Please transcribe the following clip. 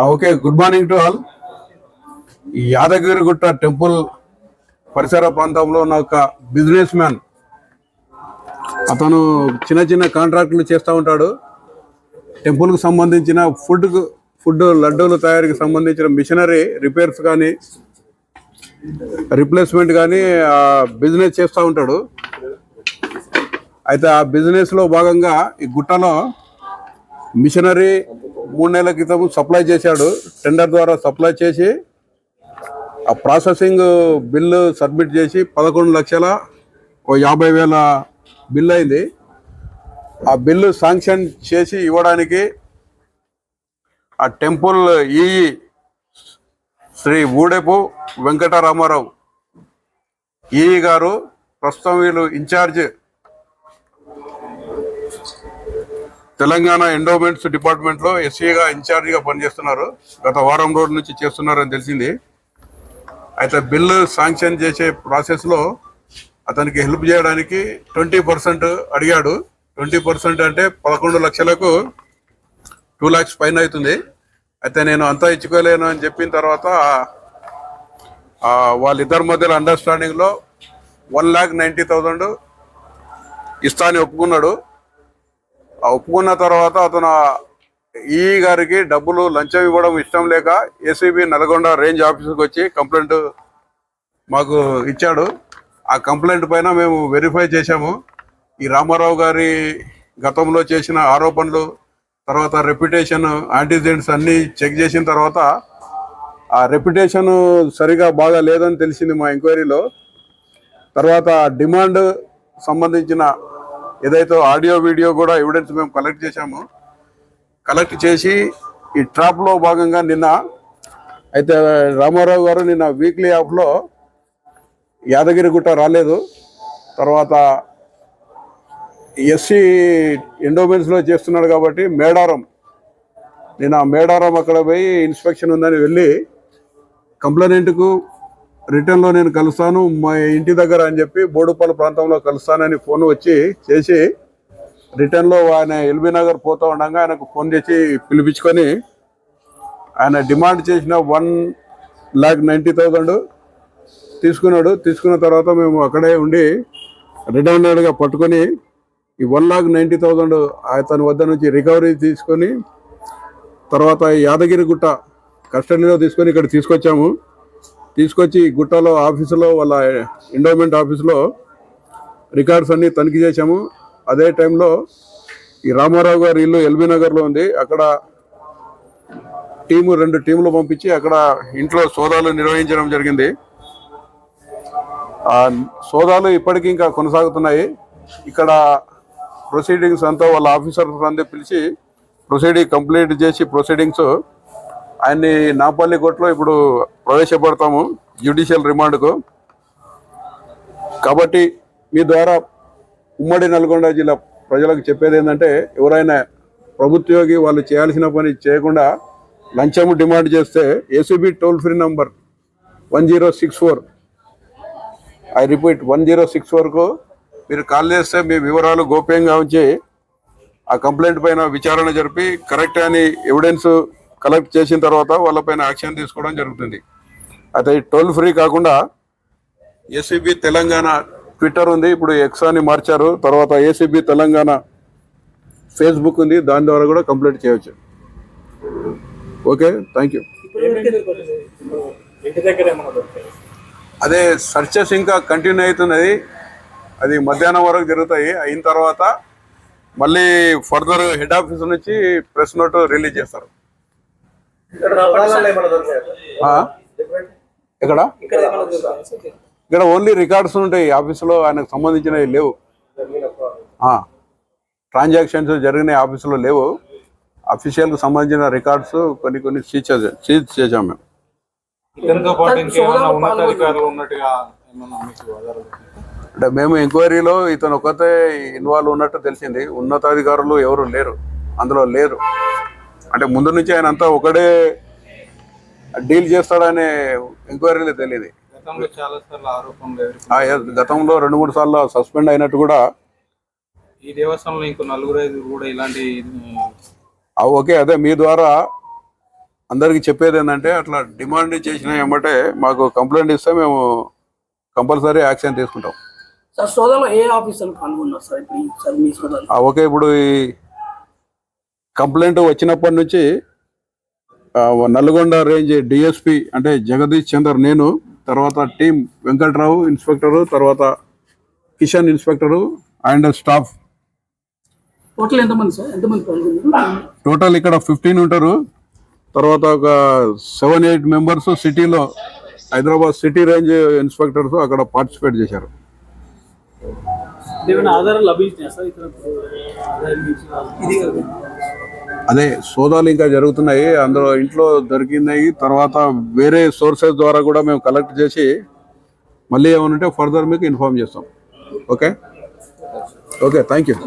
Okay, good morning to all. ఈ Yadagirigutta temple పరిసర ప్రాంతంలో ఉన్న ఒక బిజినెస్ మ్యాన్, అతను చిన్న చిన్న కాంట్రాక్టులు చేస్తూ ఉంటాడు. టెంపుల్కు సంబంధించిన ఫుడ్ లడ్డూల తయారీకి సంబంధించిన మిషనరీ రిపేర్స్ కానీ రిప్లేస్మెంట్ కానీ బిజినెస్ చేస్తూ ఉంటాడు. అయితే ఆ బిజినెస్లో భాగంగా ఈ గుట్టలో మిషనరీ 3 నెలల క్రితం సప్లై చేశాడు. టెండర్ ద్వారా సప్లై చేసి ఆ ప్రాసెసింగ్ బిల్లు సబ్మిట్ చేసి 11,50,000 బిల్లు అయింది. ఆ బిల్లు శాంక్షన్ చేసి ఇవ్వడానికి ఆ టెంపుల్ శ్రీ ఊడెపు వెంకటరామారావు గారు ప్రస్తుతం వీళ్ళు ఇన్ఛార్జ్ తెలంగాణ ఎండోమెంట్స్ డిపార్ట్మెంట్లో ఎస్సీగా ఇన్ఛార్జిగా పనిచేస్తున్నారు. గత వారం రోజుల నుంచి చేస్తున్నారని తెలిసింది. అయితే బిల్లు శాంక్షన్ చేసే ప్రాసెస్లో అతనికి హెల్ప్ చేయడానికి 20% అడిగాడు. 20% అంటే 11 లక్షలకు 2 lakhs పైన అవుతుంది. అయితే నేను అంతా ఇచ్చుకోలేను అని చెప్పిన తర్వాత వాళ్ళిద్దరి మధ్యలో అండర్స్టాండింగ్లో 1,90,000 ఇస్తా అని ఒప్పుకున్నాడు. ఒప్పుకున్న తర్వాత అతను గారికి డబ్బులు లంచం ఇవ్వడం ఇష్టం లేక ఏసీబీ నల్గొండ రేంజ్ ఆఫీసుకి వచ్చి కంప్లైంట్ మాకు ఇచ్చాడు. ఆ కంప్లైంట్ పైన మేము వెరిఫై చేశాము. ఈ రామారావు గారి గతంలో చేసిన ఆరోపణలు, తర్వాత రెప్యుటేషన్, యాంటీజెంట్స్ అన్నీ చెక్ చేసిన తర్వాత ఆ రెప్యుటేషన్ సరిగా బాగా లేదని తెలిసింది మా ఎంక్వైరీలో. తర్వాత డిమాండ్ సంబంధించిన ఏదైతే ఆడియో వీడియో కూడా ఎవిడెన్స్ మేము కలెక్ట్ చేశాము. కలెక్ట్ చేసి ఈ ట్రాప్లో భాగంగా నిన్న అయితే రామారావు గారు నిన్న వీక్లీ ఆఫ్లో యాదగిరిగుట్ట రాలేదు. తర్వాత ఎస్సీ ఎండోమెంట్స్లో చేస్తున్నాడు కాబట్టి నిన్న మేడారం అక్కడ పోయి ఇన్స్పెక్షన్ ఉందని వెళ్ళి కంప్లైంట్కు రిటర్న్లో నేను కలుస్తాను మా ఇంటి దగ్గర అని చెప్పి బోడుపల్లి ప్రాంతంలో కలుస్తానని ఫోన్ చేసి రిటర్న్లో ఆయన ఎల్బీ నగర్ పోతూ ఉండగా ఆయనకు ఫోన్ చేసి పిలిపించుకొని ఆయన డిమాండ్ చేసిన 1,90,000 తీసుకున్నాడు. తీసుకున్న తర్వాత మేము అక్కడే ఉండి రిటర్న్గా పట్టుకొని ఈ 1,90,000 అతని వద్ద నుంచి రికవరీ తీసుకొని తర్వాత యాదగిరిగుట్ట కస్టడీలో తీసుకొని ఇక్కడ తీసుకొచ్చి గుట్టలో ఆఫీసులో వాళ్ళ ఎండోమెంట్ ఆఫీసులో రికార్డ్స్ అన్నీ తనిఖీ చేశాము. అదే టైంలో ఈ రామారావు గారి ఇల్లు ఎల్బీ నగర్లో ఉంది. అక్కడ 2 టీములు పంపించి అక్కడ ఇంట్లో సోదాలు నిర్వహించడం జరిగింది. ఆ సోదాలు ఇప్పటికీ ఇంకా కొనసాగుతున్నాయి. ఇక్కడ ప్రొసీడింగ్స్ అంతా వాళ్ళ ఆఫీసర్స్ అందరూ పిలిచి ప్రొసీడింగ్ కంప్లీట్ చేసి ప్రొసీడింగ్స్ ఆయన్ని నాపల్లి కోర్టులో ఇప్పుడు ప్రవేశపెడతాము జ్యుడిషియల్ రిమాండ్కు. కాబట్టి మీ ద్వారా ఉమ్మడి నల్గొండ జిల్లా ప్రజలకు చెప్పేది ఏంటంటే, ఎవరైనా ప్రభుత్వోగి వాళ్ళు చేయాల్సిన పని చేయకుండా లంచము డిమాండ్ చేస్తే ACB toll free number 1064, I repeat 1064కు మీరు కాల్ చేస్తే మీ వివరాలు గోప్యంగా ఉంచి ఆ కంప్లైంట్ పైన విచారణ జరిపి కరెక్ట్ అని ఎవిడెన్స్ కలెక్ట్ చేసిన తర్వాత వాళ్ళపైన యాక్షన్ తీసుకోవడం జరుగుతుంది. అయితే టోల్ ఫ్రీ కాకుండా ఏసీబీ తెలంగాణ ట్విట్టర్ ఉంది, ఇప్పుడు ఎక్స్ అని మార్చారు. తర్వాత ఏసీబీ తెలంగాణ ఫేస్బుక్ ఉంది, దాని ద్వారా కూడా కంప్లైంట్ చేయవచ్చు. Okay, thank you. అదే సర్చెస్ ఇంకా కంటిన్యూ అవుతున్నది. అది మధ్యాహ్నం వరకు జరుగుతాయి. అయిన తర్వాత మళ్ళీ ఫర్దర్ హెడ్ ఆఫీస్ నుంచి ప్రెస్ నోట్ రిలీజ్ చేస్తారు. ఇక్కడ ఓన్లీ రికార్డ్స్ ఉంటాయి ఆఫీసులో, ఆయనకు సంబంధించినవి లేవు. ట్రాన్సాక్షన్స్ జరిగిన ఆఫీసులో లేవు. అఫీషియల్కి సంబంధించిన రికార్డ్స్ కొన్ని సీజ్ చేసాం మేము. అంటే మేము ఎంక్వైరీలో ఇతను ఒకతే ఇన్వాల్వ్ ఉన్నట్టు తెలిసింది. ఉన్నతాధికారులు ఎవరు అందులో లేరు. అంటే ముందు నుంచి ఆయన అంతా ఒకడే డీల్ చేస్తాడనే ఎంక్వైరీలో తెలియదు. గతంలో 2-3 సార్లు సస్పెండ్ అయినట్టు కూడా ఈ దేవస్థానంలో ఇంకో 4-5 కూడా ఇలాంటి ఓకే. అదే మీ ద్వారా అందరికీ చెప్పేది ఏంటంటే అట్లా డిమాండ్ చేసిన ఏమంటే మాకు కంప్లైంట్ ఇస్తే మేము కంపల్సరీ యాక్షన్ తీసుకుంటాం. సార్ సోదాలో ఏ ఆఫీసర్లు పాల్గొన్నారు సార్ ఇప్పుడు సార్ మీ సోదాలు? ఓకే, ఇప్పుడు ఈ కంప్లైంట్ వచ్చినప్పటి నుంచి నల్గొండ రేంజ్ డిఎస్పి అంటే జగదీష్ చందర్, నేను, తర్వాత టీం వెంకట్రావు ఇన్స్పెక్టరు, తర్వాత Kishan inspector and staff. Total ఎంతమంది సార్, ఎంతమంది పాల్గొన్నారు? టోటల్ ఇక్కడ 15 ఉంటారు. తర్వాత ఒక 7-8 మెంబర్స్ సిటీలో హైదరాబాద్ సిటీ రేంజ్ ఇన్స్పెక్టర్స్ అక్కడ పార్టిసిపేట్ చేశారు. అదే సోదాలు ఇంకా జరుగుతున్నాయి, అందులో ఇంట్లో దొరికినాయి. తర్వాత వేరే సోర్సెస్ ద్వారా కూడా మేము కలెక్ట్ చేసి మళ్ళీ ఏమనంటే ఫర్దర్ మీకు ఇన్ఫార్మ్ చేస్తాం. Okay, thank you.